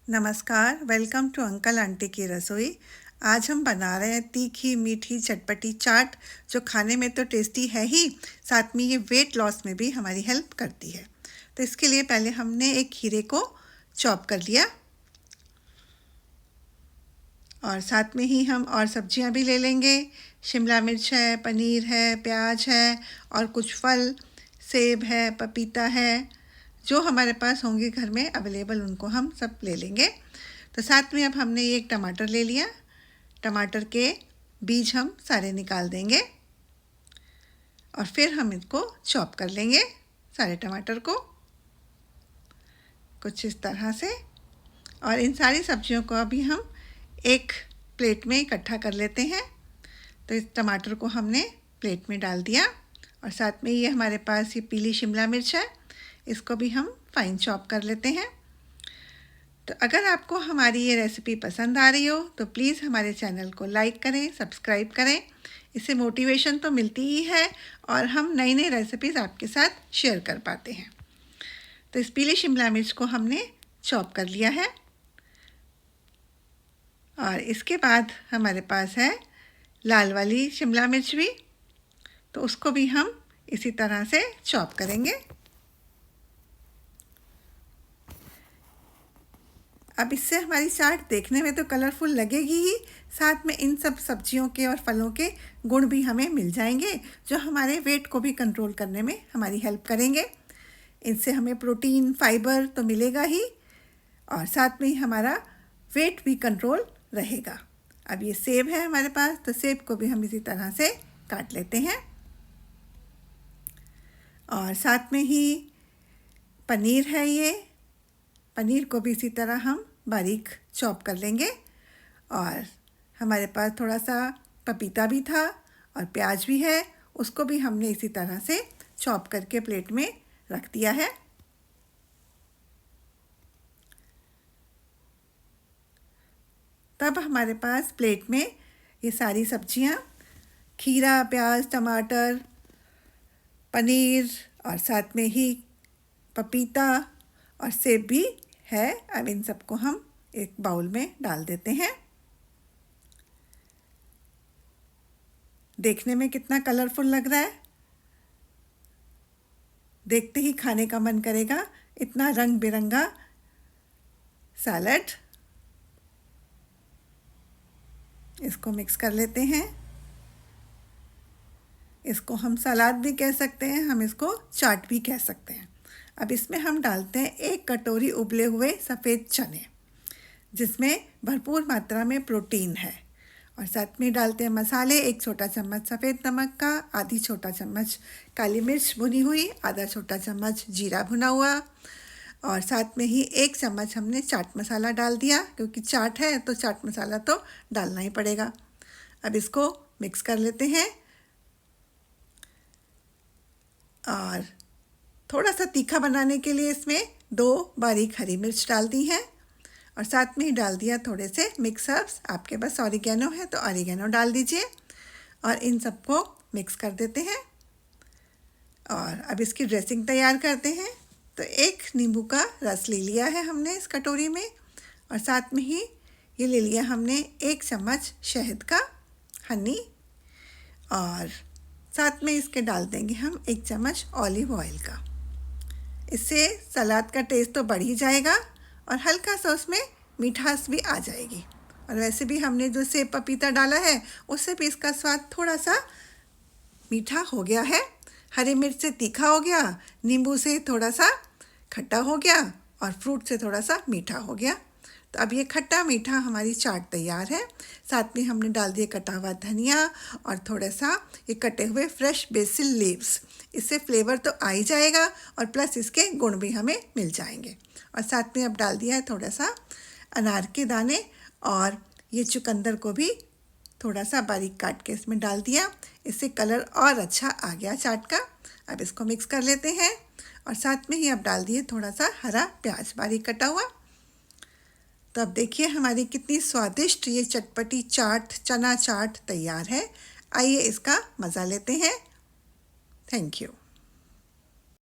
नमस्कार, welcome to uncle aunty की रसोई। आज हम बना रहे हैं तीखी मीठी चटपटी चाट, जो खाने में तो टेस्टी है ही, साथ में ये वेट लॉस में भी हमारी हेल्प करती है। तो इसके लिए पहले हमने एक खीरे को चॉप कर लिया और साथ में ही हम और सब्जियां भी ले लेंगे। शिमला मिर्च है, पनीर है, प्याज है और कुछ फल, सेब है, पपीता है, जो हमारे पास होंगे घर में अवेलेबल उनको हम सब ले लेंगे। तो साथ में अब हमने ये एक टमाटर ले लिया। टमाटर के बीज हम सारे निकाल देंगे और फिर हम इसको चॉप कर लेंगे, सारे टमाटर को कुछ इस तरह से। और इन सारी सब्जियों को अभी हम एक प्लेट में इकट्ठा कर लेते हैं। तो इस टमाटर को हमने प्लेट में डाल दिया और साथ में ये हमारे पास ये पीली शिमला मिर्च है, इसको भी हम फाइन चॉप कर लेते हैं। तो अगर आपको हमारी ये रेसिपी पसंद आ रही हो तो प्लीज़ हमारे चैनल को लाइक करें, सब्सक्राइब करें। इससे मोटिवेशन तो मिलती ही है और हम नई नई रेसिपीज़ आपके साथ शेयर कर पाते हैं। तो इस पीली शिमला मिर्च को हमने चॉप कर लिया है और इसके बाद हमारे पास है लाल वाली शिमला मिर्च भी, तो उसको भी हम इसी तरह से चॉप करेंगे। अब इससे हमारी चाट देखने में तो कलरफुल लगेगी ही, साथ में इन सब सब्जियों के और फलों के गुण भी हमें मिल जाएंगे, जो हमारे वेट को भी कंट्रोल करने में हमारी हेल्प करेंगे। इनसे हमें प्रोटीन, फाइबर तो मिलेगा ही और साथ में ही हमारा वेट भी कंट्रोल रहेगा। अब ये सेब है हमारे पास, तो सेब को भी हम इसी तरह से काट लेते हैं और साथ में ही पनीर है, ये पनीर को भी इसी तरह हम बारीक चॉप कर लेंगे। और हमारे पास थोड़ा सा पपीता भी था और प्याज भी है, उसको भी हमने इसी तरह से चॉप करके प्लेट में रख दिया है। तब हमारे पास प्लेट में ये सारी सब्जियां, खीरा, प्याज, टमाटर, पनीर और साथ में ही पपीता और सेब भी है। अब इन सबको हम एक बाउल में डाल देते हैं। देखने में कितना कलरफुल लग रहा है, देखते ही खाने का मन करेगा, इतना रंग बिरंगा सैलड। इसको मिक्स कर लेते हैं। इसको हम सलाद भी कह सकते हैं, हम इसको चाट भी कह सकते हैं। अब इसमें हम डालते हैं 1 कटोरी उबले हुए सफ़ेद चने, जिसमें भरपूर मात्रा में प्रोटीन है। और साथ में डालते हैं मसाले, 1 छोटा चम्मच सफ़ेद नमक का, आधी छोटा चम्मच काली मिर्च भुनी हुई, आधा छोटा चम्मच जीरा भुना हुआ और साथ में ही 1 चम्मच हमने चाट मसाला डाल दिया, क्योंकि चाट है तो चाट मसाला तो डालना ही पड़ेगा। अब इसको मिक्स कर लेते हैं और थोड़ा सा तीखा बनाने के लिए इसमें 2 बारीक हरी मिर्च डाल दी हैं और साथ में ही डाल दिया थोड़े से मिक्स हर्ब्स। आपके पास ऑरिगेनो है तो ऑरिगेनो डाल दीजिए और इन सबको मिक्स कर देते हैं। और अब इसकी ड्रेसिंग तैयार करते हैं। तो 1 नींबू का रस ले लिया है हमने इस कटोरी में और साथ में ही ये ले लिया हमने 1 चम्मच शहद का, हनी, और साथ में इसके डाल देंगे हम 1 चम्मच ऑलिव ऑयल का। इससे सलाद का टेस्ट तो बढ़ ही जाएगा और हल्का सा उसमें मिठास भी आ जाएगी। और वैसे भी हमने जो सेब पपीता डाला है उससे भी इसका स्वाद थोड़ा सा मीठा हो गया है। हरी मिर्च से तीखा हो गया, नींबू से थोड़ा सा खट्टा हो गया और फ्रूट से थोड़ा सा मीठा हो गया। तो अब ये खट्टा मीठा हमारी चाट तैयार है। साथ में हमने डाल दिया कटा हुआ धनिया और थोड़ा सा ये कटे हुए फ्रेश बेसिल लीव्स। इससे फ्लेवर तो आ ही जाएगा और प्लस इसके गुण भी हमें मिल जाएंगे। और साथ में अब डाल दिया है थोड़ा सा अनार के दाने और ये चुकंदर को भी थोड़ा सा बारीक काट के इसमें डाल दिया। इससे कलर और अच्छा आ गया चाट का। अब इसको मिक्स कर लेते हैं और साथ में ही अब डाल दिए थोड़ा सा हरा प्याज बारीक कटा हुआ। तो अब देखिए हमारी कितनी स्वादिष्ट ये चटपटी चाट, चना चाट तैयार है। आइए इसका मज़ा लेते हैं। Thank you.